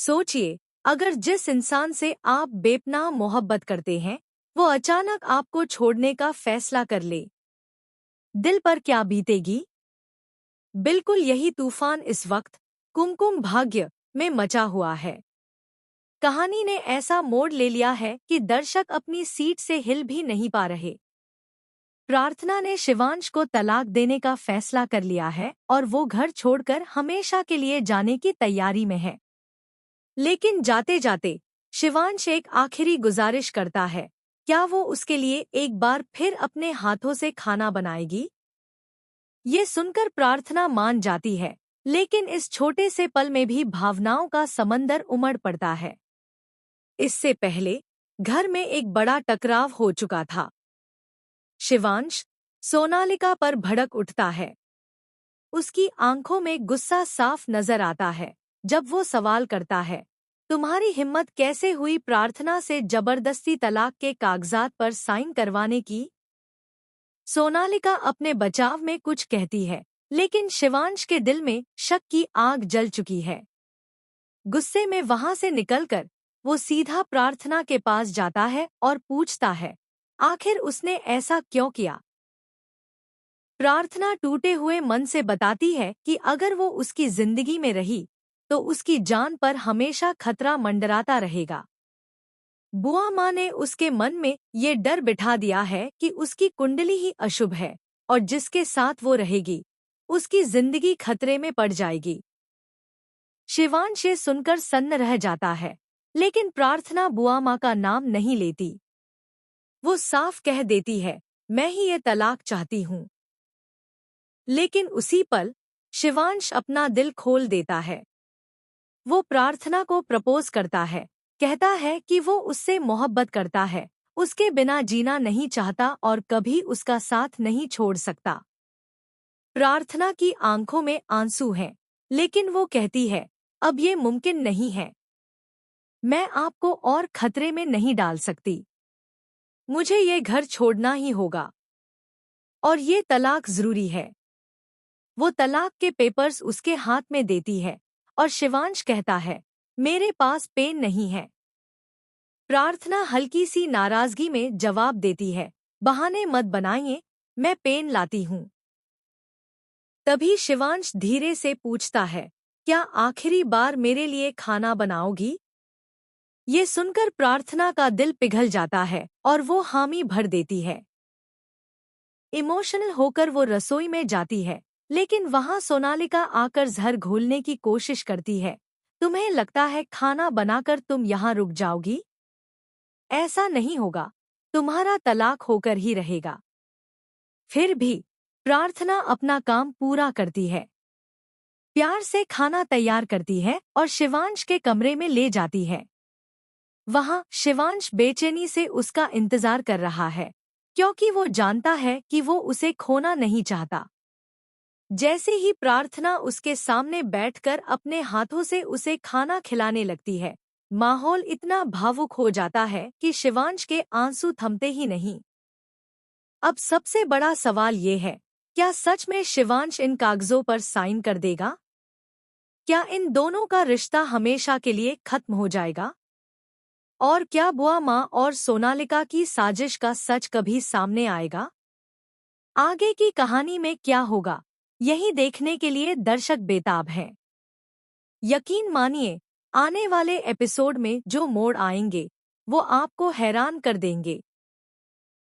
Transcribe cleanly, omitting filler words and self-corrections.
सोचिए, अगर जिस इंसान से आप बेपनाह मोहब्बत करते हैं, वो अचानक आपको छोड़ने का फैसला कर ले, दिल पर क्या बीतेगी? बिल्कुल यही तूफान इस वक्त कुमकुम भाग्य में मचा हुआ है। कहानी ने ऐसा मोड़ ले लिया है कि दर्शक अपनी सीट से हिल भी नहीं पा रहे। प्रार्थना ने शिवांश को तलाक देने का फैसला कर लिया है और वो घर छोड़कर हमेशा के लिए जाने की तैयारी में है। लेकिन जाते जाते शिवांश एक आखिरी गुजारिश करता है। क्या वो उसके लिए एक बार फिर अपने हाथों से खाना बनाएगी? ये सुनकर प्रार्थना मान जाती है, लेकिन इस छोटे से पल में भी भावनाओं का समंदर उमड़ पड़ता है। इससे पहले घर में एक बड़ा टकराव हो चुका था। शिवांश सोनालिका पर भड़क उठता है। उसकी आंखों में गुस्सा साफ नजर आता है जब वो सवाल करता है, तुम्हारी हिम्मत कैसे हुई प्रार्थना से जबरदस्ती तलाक के कागजात पर साइन करवाने की? सोनालिका अपने बचाव में कुछ कहती है, लेकिन शिवांश के दिल में शक की आग जल चुकी है। गुस्से में वहां से निकलकर वो सीधा प्रार्थना के पास जाता है और पूछता है, आखिर उसने ऐसा क्यों किया? प्रार्थना टूटे हुए मन से बताती है कि अगर वो उसकी जिंदगी में रही तो उसकी जान पर हमेशा खतरा मंडराता रहेगा। बुआ माँ ने उसके मन में ये डर बिठा दिया है कि उसकी कुंडली ही अशुभ है और जिसके साथ वो रहेगी उसकी जिंदगी खतरे में पड़ जाएगी। शिवांश ये सुनकर सन्न रह जाता है, लेकिन प्रार्थना बुआ माँ का नाम नहीं लेती। वो साफ कह देती है, मैं ही ये तलाक चाहती हूँ। लेकिन उसी पल शिवांश अपना दिल खोल देता है। वो प्रार्थना को प्रपोज करता है, कहता है कि वो उससे मोहब्बत करता है, उसके बिना जीना नहीं चाहता और कभी उसका साथ नहीं छोड़ सकता। प्रार्थना की आंखों में आंसू हैं, लेकिन वो कहती है, अब ये मुमकिन नहीं है। मैं आपको और खतरे में नहीं डाल सकती। मुझे ये घर छोड़ना ही होगा और ये तलाक जरूरी है। वो तलाक के पेपर्स उसके हाथ में देती है और शिवांश कहता है, मेरे पास पेन नहीं है। प्रार्थना हल्की सी नाराजगी में जवाब देती है, बहाने मत बनाइए, मैं पेन लाती हूँ। तभी शिवांश धीरे से पूछता है, क्या आखिरी बार मेरे लिए खाना बनाओगी? ये सुनकर प्रार्थना का दिल पिघल जाता है और वो हामी भर देती है। इमोशनल होकर वो रसोई में जाती है, लेकिन वहां सोनालिका आकर जहर घोलने की कोशिश करती है। तुम्हें लगता है खाना बनाकर तुम यहाँ रुक जाओगी? ऐसा नहीं होगा, तुम्हारा तलाक होकर ही रहेगा। फिर भी प्रार्थना अपना काम पूरा करती है। प्यार से खाना तैयार करती है और शिवांश के कमरे में ले जाती है। वहां शिवांश बेचैनी से उसका इंतजार कर रहा है, क्योंकि वो जानता है कि वो उसे खोना नहीं चाहता। जैसे ही प्रार्थना उसके सामने बैठकर अपने हाथों से उसे खाना खिलाने लगती है, माहौल इतना भावुक हो जाता है कि शिवांश के आंसू थमते ही नहीं। अब सबसे बड़ा सवाल ये है, क्या सच में शिवांश इन कागजों पर साइन कर देगा? क्या इन दोनों का रिश्ता हमेशा के लिए खत्म हो जाएगा? और क्या बुआ माँ और सोनालिका की साजिश का सच कभी सामने आएगा? आगे की कहानी में क्या होगा, यही देखने के लिए दर्शक बेताब हैं। यकीन मानिए, आने वाले एपिसोड में जो मोड़ आएंगे वो आपको हैरान कर देंगे।